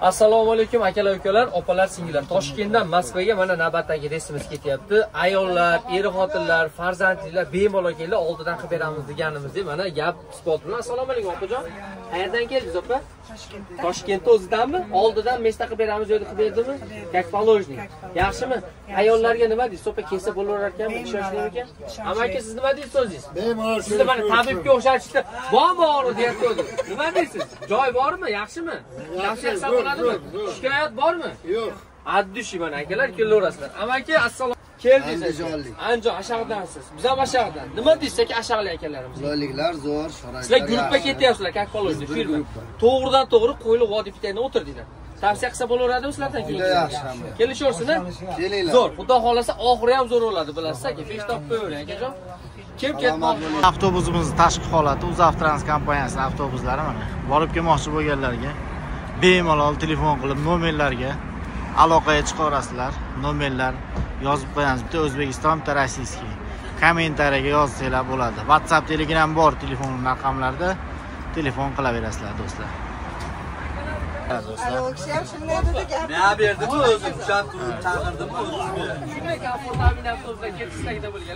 Assalomu alaykum akalar, ukalar, opalar, singillar. Toshkentdan Moskvaga mana navbatdagi reysimiz ketyapti. Ayollar, er-xotinlar, farzandlilar bemalol kelib oldidan qilib beramiz deganimizdek mana gap spot bilan. Assalomu alaykum opajon. Qayerdan keldingiz opa? Toshkentda o'zidanmi? Oldidan mesta qilib beramiz yo'lda qilib berdimi? Как положено. Yaxshimi? Ayollarga nima deysiz? So'pa kelsa bo'laverar ekanmi? Ishonchli ekan. Amaki siz nima deysiz o'zingiz? Bemalol. Siz mana tabibga o'xshatishda bormi deyapti o'zi. Nima deysiz? Joy bormi? Yaxshimi? Yaxshi bo'ladimi? Shikoyat bormi? Yo'q. Addushi mana akalar kelaverasizlar. Amaki assalomu keldingiz. Andijon Ashag'dansiz. Biz ham Ashag'dan. Nima deysiz aka Ashag'li akalarimiz? Qulayliklar zo'r, sharoitlar. Sizlar guruhga ketyapsizlar, как положено, firma. To'g'ridan to'g'ri Qo'yli vodiy pitayda o'tirdinglar. Tavsiya qilsa bo'laveradimi sizlardan keyin? Kelishaversin-a? Kelinglar. Zo'r. Xudo xolasa oxiri ham zo'r bo'ladi, bilasiz aka. 5 topib qo'yavering akajon. Kim ketmoqchi? Avtobusimiz tashqi holati UzAvtotrans kompaniyasining avtobuslari mana. Borib kelmoqchi bo'lganlarga bemalol telefon qilib nomerlarga aloqaga chiqarasizlar. Nomerlar yozib qo'yamiz. Bitta O'zbekiston, bitta rossiyskiy. Kommentariyaga yozsanglar bo'ladi. WhatsApp, Telegram bor telefon raqamlarda telefon qilaverasizlar do'stlar. Ne berdi bu o'zim chaqirdim o'zimga. Shunday avtobusda ketishda bo'lgan.